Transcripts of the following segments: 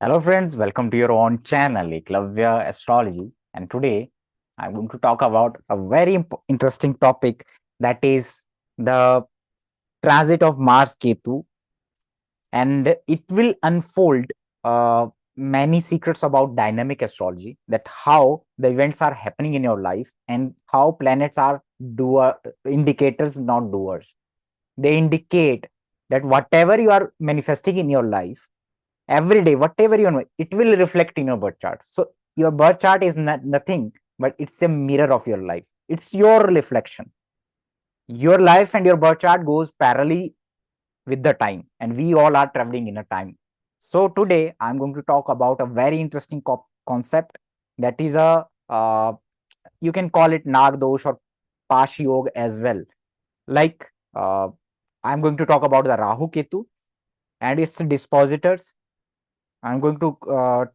Hello, friends. Welcome to your own channel, Eklavya Astrology. And today I'm going to talk about a very interesting topic, that is the transit of Mars Ketu, and it will unfold uh, many secrets about dynamic astrology, that how the events are happening in your life and how planets are doer indicators, not doers. They indicate that whatever you are manifesting in your life every day, whatever you know, it will reflect in your birth chart. So your birth chart is nothing but it's a mirror of your life. It's your reflection. Your life and your birth chart goes parallelly with the time, and we all are traveling in a time. So today I'm going to talk about a very interesting concept, that is a you can call it nag dosh or pash yoga as well. Like I'm going to talk about the Rahu Ketu and its dispositors. I'm going to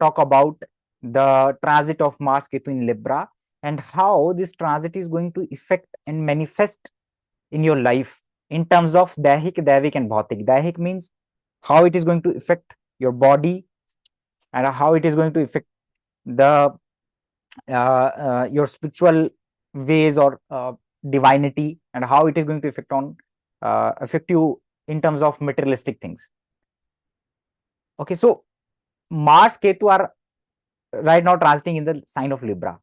talk about the transit of Mars Ketu in Libra and how this transit is going to affect and manifest in your life in terms of Daihik, Daivik, and Bhautik. Daihik means how it is going to affect your body and how it is going to affect the your spiritual ways or divinity, and how it is going to affect you in terms of materialistic things. Okay, so Mars Ketu are right now transiting in the sign of Libra.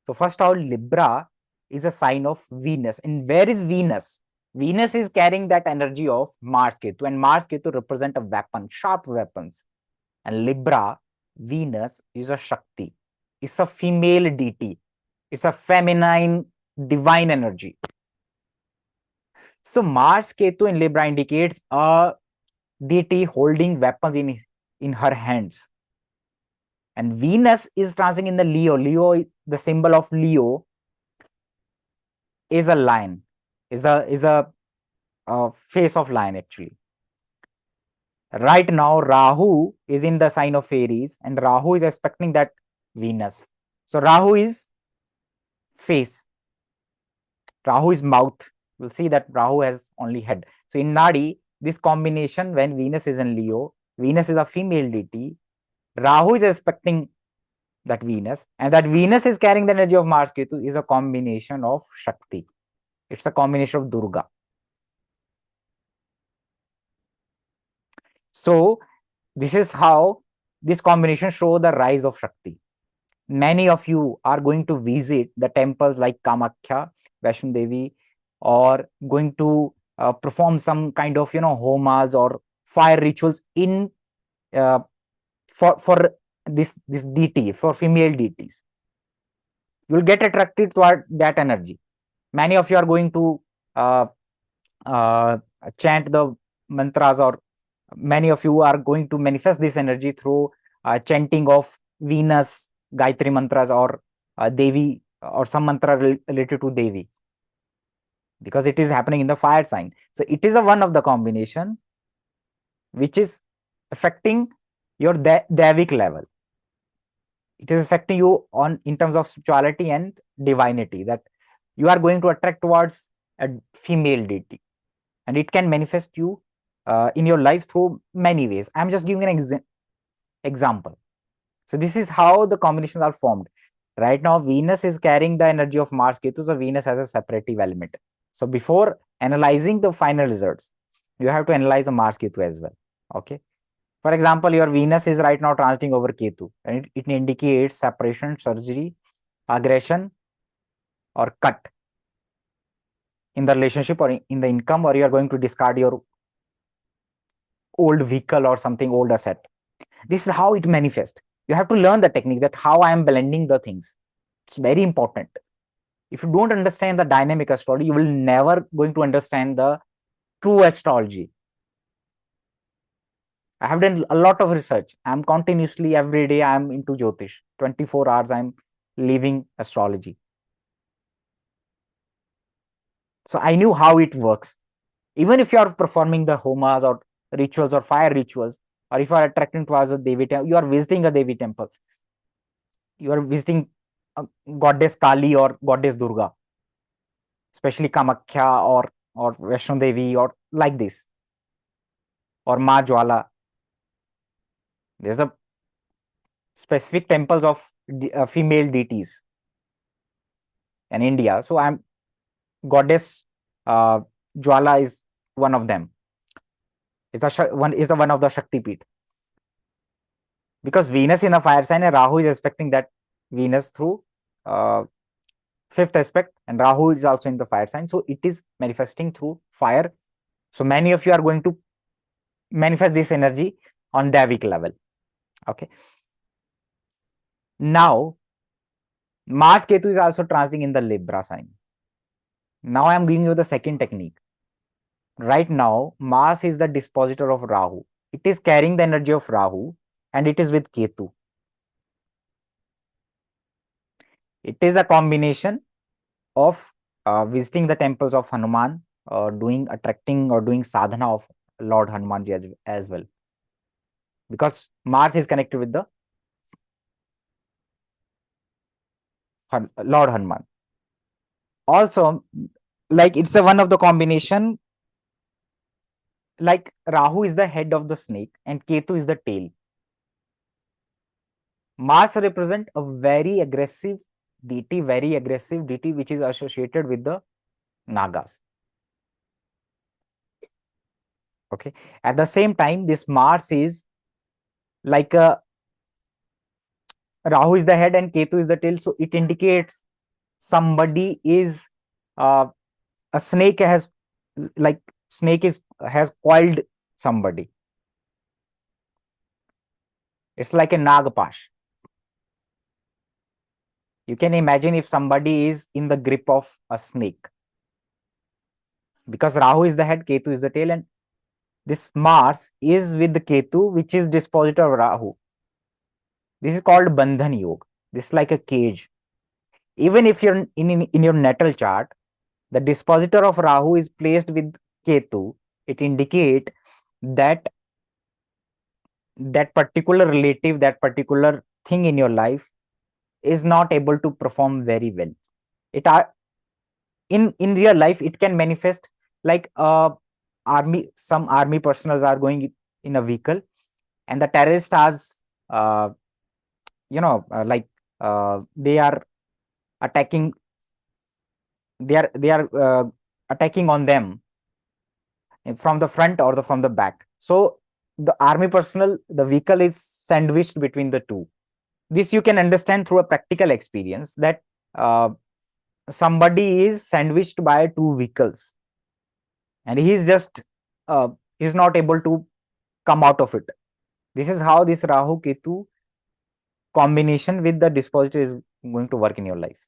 So first of all, Libra is a sign of Venus. And where is Venus? Venus is carrying that energy of Mars Ketu, and Mars Ketu represent a weapon, sharp weapons. And Libra, Venus is a Shakti. It's a female deity. It's a feminine divine energy. So Mars Ketu in Libra indicates a deity holding weapons in her hands. And Venus is transiting in the Leo. Leo, the symbol of Leo is a lion, is a face of lion actually. Right now, Rahu is in the sign of Aries, and Rahu is expecting that Venus. So Rahu is face, Rahu is mouth. We'll see that Rahu has only head. So in Nadi, this combination, when Venus is in Leo, Venus is a female deity. Rahu is expecting that Venus, and that Venus is carrying the energy of Mars Ketu, is a combination of Shakti. It's a combination of Durga. So this is how this combination show the rise of Shakti. Many of you are going to visit the temples like Kamakhya, Vaishno Devi, or going to perform some kind of homas or fire rituals in uh, for this deity, for female deities. You will get attracted toward that energy. Many of you are going to uh, uh, chant the mantras, or many of you are going to manifest this energy through chanting of Venus Gayatri mantras, or Devi, or some mantra related to Devi, because it is happening in the fire sign. So it is a one of the combination which is affecting your Devic level. It is affecting you on in terms of spirituality and divinity, that you are going to attract towards a female deity, and it can manifest you in your life through many ways. I'm just giving an example. So this is how the combinations are formed. Right now, Venus is carrying the energy of Mars Ketu, so Venus has a separative element. So before analyzing the final results, you have to analyze the Mars Ketu as well. Okay. For example, your Venus is right now transiting over Ketu, and it indicates separation, surgery, aggression, or cut in the relationship or in the income, or you are going to discard your old vehicle or something old asset. This is how it manifests. You have to learn the technique, that how I am blending the things. It's very important. If you don't understand the dynamic astrology, you will never going to understand the true astrology. I have done a lot of research. I'm continuously every day I'm into Jyotish. 24 hours I'm living astrology. So I knew how it works. Even if you are performing the homas or rituals or fire rituals, or if you are attracting towards a Devi temple, you are visiting a Devi temple, you are visiting a goddess Kali or goddess Durga, especially Kamakhya or Vaishno Devi, or like this, or Ma Jwala. There's a specific temples of female deities in India. So I'm goddess uh, Jwala is one of them. One of the Shakti Peeth, because Venus in a fire sign and Rahu is expecting that Venus through uh, fifth aspect, and Rahu is also in the fire sign. So it is manifesting through fire. So many of you are going to manifest this energy on Davic level. Okay. Now, Mars Ketu is also transiting in the Libra sign. Now I am giving you the second technique. Right now, Mars is the dispositor of Rahu. It is carrying the energy of Rahu and it is with Ketu. It is a combination of visiting the temples of Hanuman, doing attracting or doing sadhana of Lord Hanumanji as well, because Mars is connected with the Lord Hanuman. Also, like it's a one of the combination. Like Rahu is the head of the snake and Ketu is the tail. Mars represent a very aggressive deity which is associated with the Nagas. Okay. At the same time, this Mars is like a Rahu is the head and Ketu is the tail. So it indicates somebody is uh, a snake has like snake is has coiled somebody. It's like a Nagpash. You can imagine if somebody is in the grip of a snake, because Rahu is the head, Ketu is the tail, and this Mars is with the Ketu, which is dispositor of Rahu. This is called Bandhan Yoga. This is like a cage. Even if you're in your natal chart, the dispositor of Rahu is placed with Ketu, it indicate that that particular relative, that particular thing in your life is not able to perform very well. It are in real life, it can manifest like some army personals are going in a vehicle and the terrorists are uh, like they are attacking, they are attacking on them from the front or from the back. So the army personnel, the vehicle is sandwiched between the two. This you can understand through a practical experience, that uh, somebody is sandwiched by two vehicles and he is just he's not able to come out of it. This is how this Rahu Ketu combination with the dispositor is going to work in your life.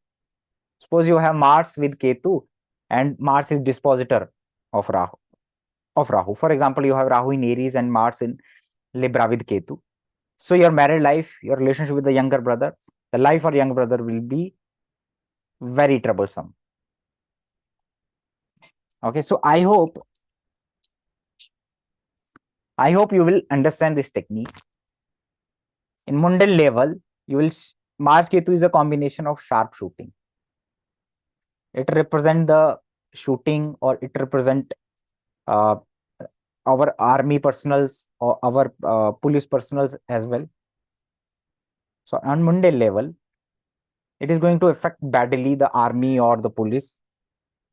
Suppose you have Mars with Ketu and Mars is dispositor of Rahu. For example, you have Rahu in Aries and Mars in Libra with Ketu. So your married life, your relationship with the younger brother, the life of younger brother will be very troublesome. Okay, so I hope you will understand this technique. In mundane level, you will Mars Ketu is a combination of sharp shooting. It represent the shooting, or it represent uh, our army personals or our police personals as well. So on mundane level, it is going to affect badly the army or the police.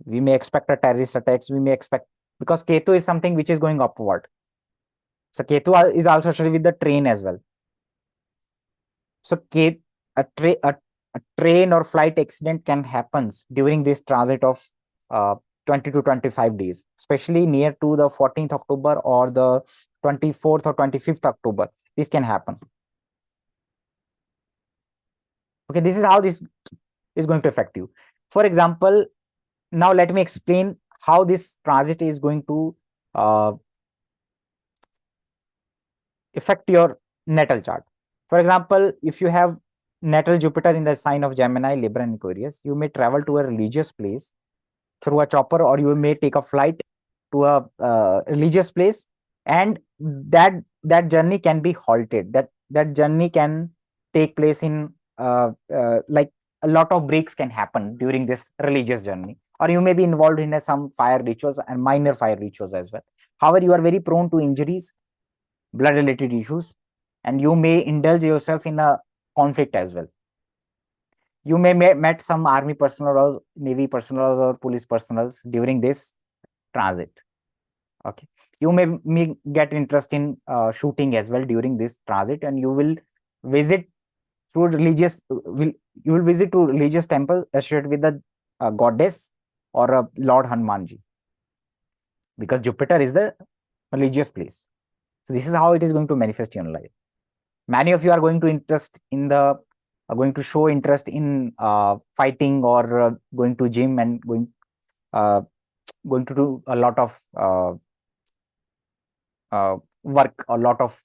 We may expect a terrorist attacks. We may expect, because Ketu is something which is going upward. So Ketu is also associated with the train as well. So a train or flight accident can happen during this transit of uh, 20 to 25 days, especially near to the 14th October or the 24th or 25th October. This can happen. Okay, this is how this is going to affect you. For example, now let me explain how this transit is going to uh, affect your natal chart. For example, if you have natal Jupiter in the sign of Gemini, Libra, and Aquarius, you may travel to a religious place through a chopper, or you may take a flight to a religious place, and that journey can be halted. That journey can take place in like a lot of breaks can happen during this religious journey, or you may be involved in some fire rituals and minor fire rituals as well. However, you are very prone to injuries, blood related issues, and you may indulge yourself in a conflict as well. You may met some army personnel or navy personnel or police personnels during this transit. Okay, you may get interest in shooting as well during this transit, and you will visit through religious will you will visit to religious temple associated with the goddess or Lord Hanumanji, because Jupiter is the religious place. So this is how it is going to manifest in your life. Many of you are going to interest in the are going to show interest in fighting or going to gym and uh, going to do a lot of work, a lot of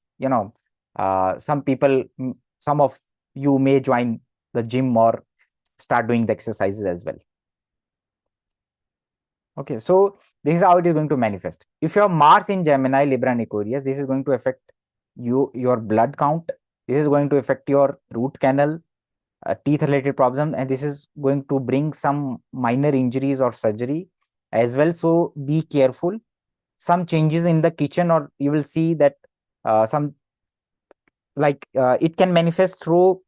some people, some of you may join the gym or start doing the exercises as well. Okay, so this is how it is going to manifest. If you have Mars in Gemini, Libra, and Aquarius, this is going to affect your blood count. This is going to affect your root canal, teeth related problems, and this is going to bring some minor injuries or surgery as well. So be careful. Some changes in the kitchen, or you will see that some it can manifest through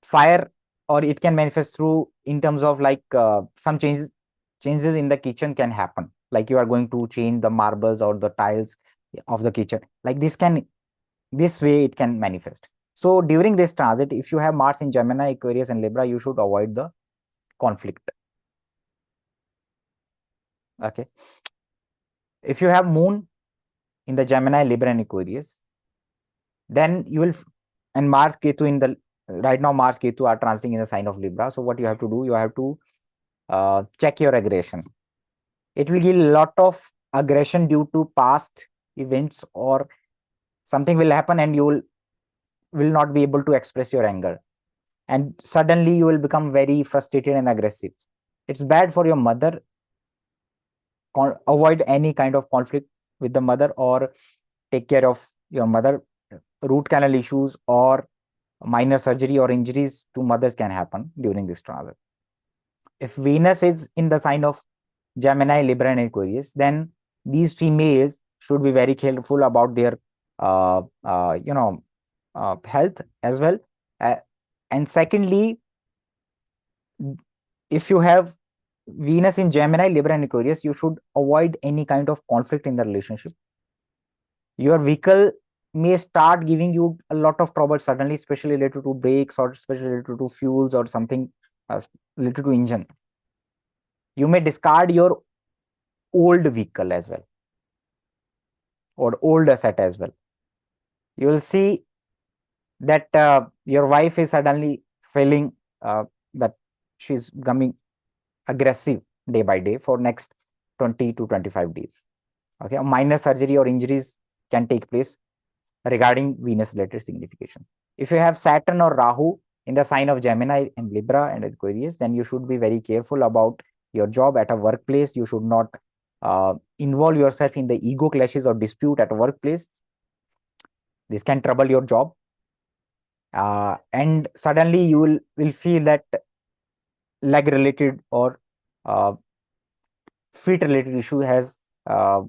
fire, or it can manifest through in terms of some changes in the kitchen can happen, like you are going to change the marbles or the tiles of the kitchen, like this way it can manifest. So during this transit, if you have Mars in Gemini, Aquarius, and Libra, you should avoid the conflict. Okay, if you have Moon in the Gemini, Libra, and Aquarius, then you will and Mars, Ketu in the right now Mars, Ketu are transiting in the sign of Libra. So what you have to do, you have to check your aggression. It will give a lot of aggression due to past events, or something will happen and you will not be able to express your anger, and suddenly you will become very frustrated and aggressive. It's bad for your mother. Avoid any kind of conflict with the mother, or take care of your mother. Root canal issues or minor surgery or injuries to mothers can happen during this transit. If Venus is in the sign of Gemini, Libra, and Aquarius, then these females should be very careful about their health as well. Uh, and secondly, if you have Venus in Gemini, Libra, and Aquarius, you should avoid any kind of conflict in the relationship. Your vehicle may start giving you a lot of trouble suddenly, especially related to brakes, or especially related to fuels, or something related to engine. You may discard your old vehicle as well, or old asset as well. You will see that your wife is suddenly feeling that she's becoming aggressive day by day for next 20 to 25 days. Okay, a minor surgery or injuries can take place regarding Venus related signification. If you have Saturn or Rahu in the sign of Gemini and Libra and Aquarius, then you should be very careful about your job at a workplace. You should not involve yourself in the ego clashes or dispute at a workplace. This can trouble your job. And suddenly you will feel that leg related or uh, feet related issue uh,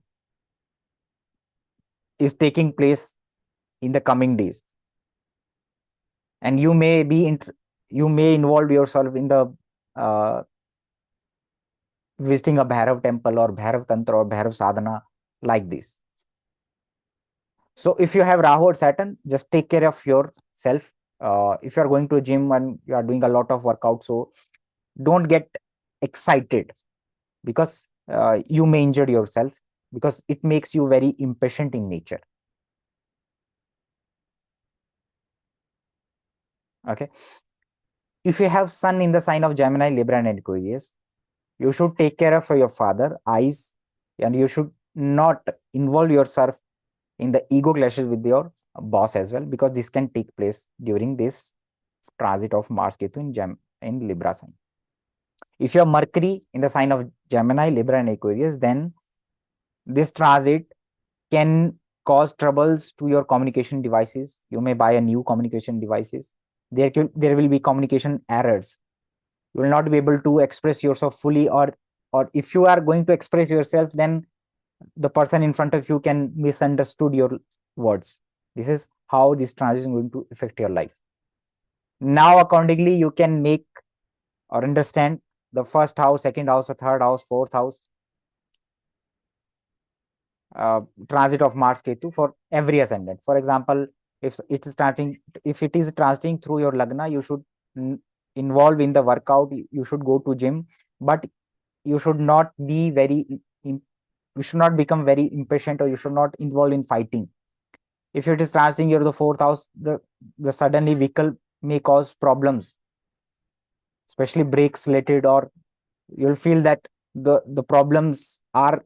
is taking place in the coming days, and you may involve yourself in the uh, visiting a Bhairav temple or Bhairav Tantra or Bhairav Sadhana, like this. So if you have Rahu or Saturn, just take care of yourself. If you are going to a gym and you are doing a lot of workout, so don't get excited, because you may injure yourself, because it makes you very impatient in nature. Okay. If you have Sun in the sign of Gemini, Libra, and Aquarius, you should take care of your father, eyes, and you should not involve yourself in the ego clashes with your boss as well, because this can take place during this transit of Mars Ketu in Libra sign. If you have Mercury in the sign of Gemini, Libra, and Aquarius, then this transit can cause troubles to your communication devices. You may buy a new communication devices. There will be communication errors. You will not be able to express yourself fully, or if you are going to express yourself, then the person in front of you can misunderstood your words. This is how this transition is going to affect your life. Now, accordingly, you can make or understand the first house, second house, or third house, fourth house, uh, transit of Mars Ketu for every ascendant. For example, if it is transiting through your lagna, you should involve in the workout. You should go to gym, but you should not be you should not become very impatient, or you should not involve in fighting. If it is transiting your the fourth house, the suddenly vehicle may cause problems, especially brakes related, or you'll feel that the problems are,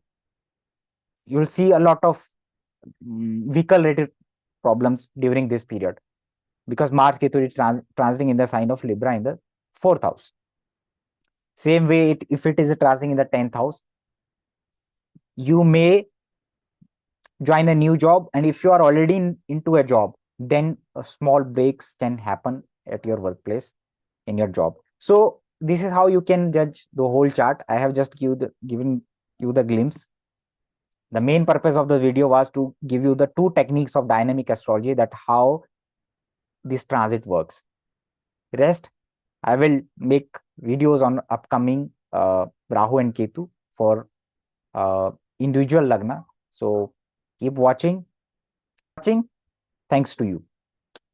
you'll see a lot of vehicle related problems during this period, because Mars Ketu is transiting in the sign of Libra in the fourth house. Same way, if it is transiting in the 10th house, you may join a new job, and if you are already into a job, then a small breaks can happen at your workplace in your job. So this is how you can judge the whole chart. I have just given you the glimpse. The main purpose of the video was to give you the two techniques of dynamic astrology, that how this transit works. Rest, I will make videos on upcoming Rahu and Ketu for uh, individual lagna. So keep watching. Thanks to you.